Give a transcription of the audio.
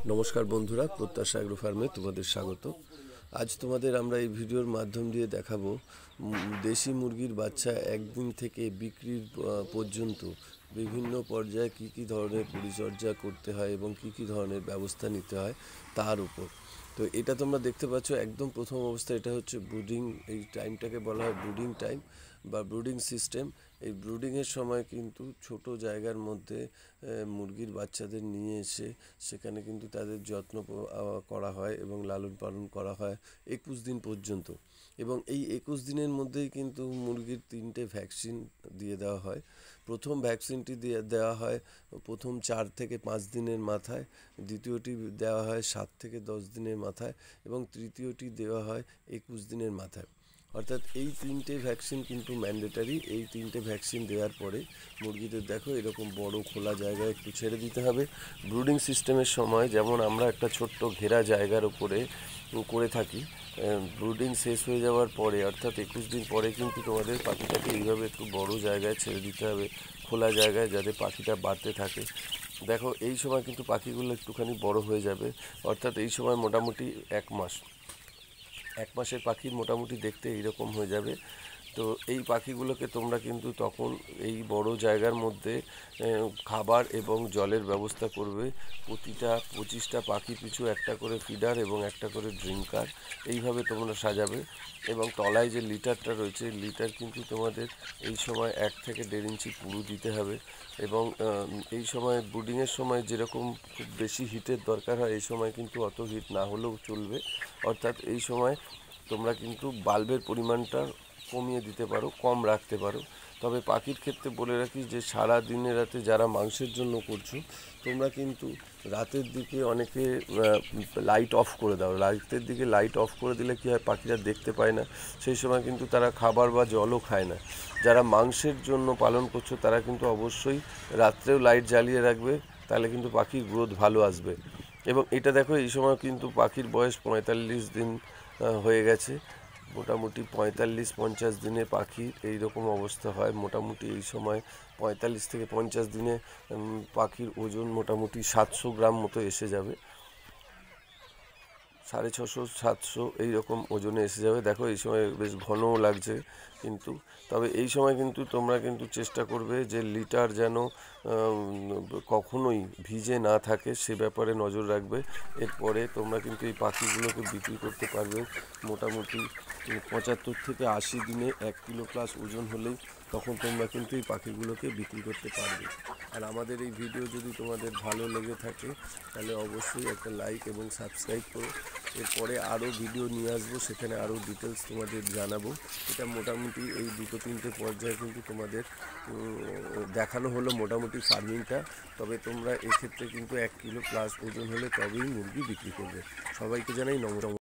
নমস্কার বন্ধুরা, প্রত্যাশা এগ্রো ফার্মে তোমাদের স্বাগত। আজ তোমাদের আমরা এই ভিডিওর মাধ্যম দিয়ে দেখাবো দেশি মুরগির বাচ্চা একদিন থেকে বিক্রির পর্যন্ত বিভিন্ন পর্যায়ে কী কী ধরনের পরিচর্যা করতে হয় এবং কী কী ধরনের ব্যবস্থা নিতে হয় তার উপর। তো এটা তোমরা দেখতে পাচ্ছ, একদম প্রথম অবস্থা এটা হচ্ছে ব্রুডিং। এই টাইমটাকে বলা হয় ব্রুডিং টাইম বা ব্রুডিং সিস্টেম। এই ব্রুডিংয়ের সময় কিন্তু ছোট জায়গার মধ্যে মুরগির বাচ্চাদের নিয়ে এসে সেখানে কিন্তু তাদের যত্ন করা হয় এবং লালন পালন করা হয় 21 দিন পর্যন্ত। এবং এই 21 দিনের মধ্যেই কিন্তু মুরগির 3টে ভ্যাকসিন দিয়ে দেওয়া হয়। প্রথম ভ্যাকসিনটি দেওয়া হয় প্রথম 4 থেকে 5 দিনের মাথায়, দ্বিতীয়টি দেওয়া হয় 7 থেকে 10 দিনের মাথায় এবং তৃতীয়টি দেওয়া হয় 21 দিনের মাথায়। অর্থাৎ এই 3টে ভ্যাকসিন কিন্তু ম্যান্ডেটারি। এই 3টে ভ্যাকসিন দেওয়ার পরে মুরগিদের দেখো এরকম বড় খোলা জায়গায় একটু ছেড়ে দিতে হবে। ব্রুডিং সিস্টেমের সময় যেমন আমরা একটা ছোট্ট ঘেরা জায়গার উপরে করে থাকি, ব্রুডিং শেষ হয়ে যাওয়ার পরে অর্থাৎ 21 দিন পরে কিন্তু তোমাদের পাখিটাকে এইভাবে একটু বড় জায়গায় ছেড়ে দিতে হবে, খোলা জায়গায়, যাতে পাখিটা বাড়তে থাকে। দেখো এই সময় কিন্তু পাখিগুলো একটুখানি বড় হয়ে যাবে, অর্থাৎ এই সময় মোটামুটি 1 মাসের পাখি মোটামুটি দেখতে এইরকম হয়ে যাবে। তো এই পাখিগুলোকে তোমরা কিন্তু তখন এই বড় জায়গার মধ্যে খাবার এবং জলের ব্যবস্থা করবে। প্রতিটা 25টা পাখি পিছু একটা করে ফিডার এবং একটা করে ড্রিঙ্কার এইভাবে তোমরা সাজাবে। এবং তলায় যে লিটারটা রয়েছে, লিটার কিন্তু তোমাদের এই সময় 1 থেকে 1.5 ইঞ্চি পুরু দিতে হবে। এবং এই সময় ব্রুডিংয়ের সময় যেরকম খুব বেশি হিটের দরকার হয়, এই সময় কিন্তু অত হিট না হলেও চলবে। অর্থাৎ এই সময় তোমরা কিন্তু বাল্বের পরিমাণটা কমিয়ে দিতে পারো, কম রাখতে পারো। তবে পাখির ক্ষেত্রে বলে রাখি যে সারা দিনে রাতে যারা মাংসের জন্য করছো, তোমরা কিন্তু রাতের দিকে অনেকে লাইট অফ করে দাও। রাতের দিকে লাইট অফ করে দিলে কী হয়, পাখিরা দেখতে পায় না, সেই সময় কিন্তু তারা খাবার বা জলও খায় না। যারা মাংসের জন্য পালন করছো তারা কিন্তু অবশ্যই রাত্রেও লাইট জ্বালিয়ে রাখবে, তাহলে কিন্তু পাখির গ্রোথ ভালো আসবে। এবং এটা দেখো এই সময় কিন্তু পাখির বয়স 45 দিন হয়ে গেছে। মোটামুটি 45-50 দিনে পাখির এই রকম অবস্থা হয়। মোটামুটি এই সময় 45 থেকে 50 দিনে পাখির ওজন মোটামুটি 700 গ্রাম মতো এসে যাবে, 650-700 এইরকম ওজনে এসে যাবে। দেখো এই সময় বেশ ঘনও লাগছে কিন্তু। তবে এই সময় কিন্তু তোমরা কিন্তু চেষ্টা করবে যে লিটার যেন কখনোই ভিজে না থাকে, সে ব্যাপারে নজর রাখবে। এরপরে তোমরা কিন্তু এই পাখিগুলোকে বিক্রি করতে পারবে মোটামুটি 75 থেকে 80 দিনে 1 কিলো প্লাস ওজন হলেই তখন তোমরা কিন্তু এই পাখিগুলোকে বিক্রি করতে পারবে। আর আমাদের এই ভিডিও যদি তোমাদের ভালো লেগে থাকে তাহলে অবশ্যই একটা লাইক এবং সাবস্ক্রাইব করো। এরপরে আরও ভিডিও নিয়ে আসবো, সেখানে আরও ডিটেলস তোমাদের জানাবো। এটা মোটামুটি এই 2-3টে পর্যায়ে কিন্তু তোমাদের দেখানো হলো মোটামুটি ফার্মিংটা। তবে তোমরা এক্ষেত্রে কিন্তু 1 কিলো প্লাস ওজন হলে তবেই মুরগি বিক্রি করবে। সবাইকে জানাই নমস্কার।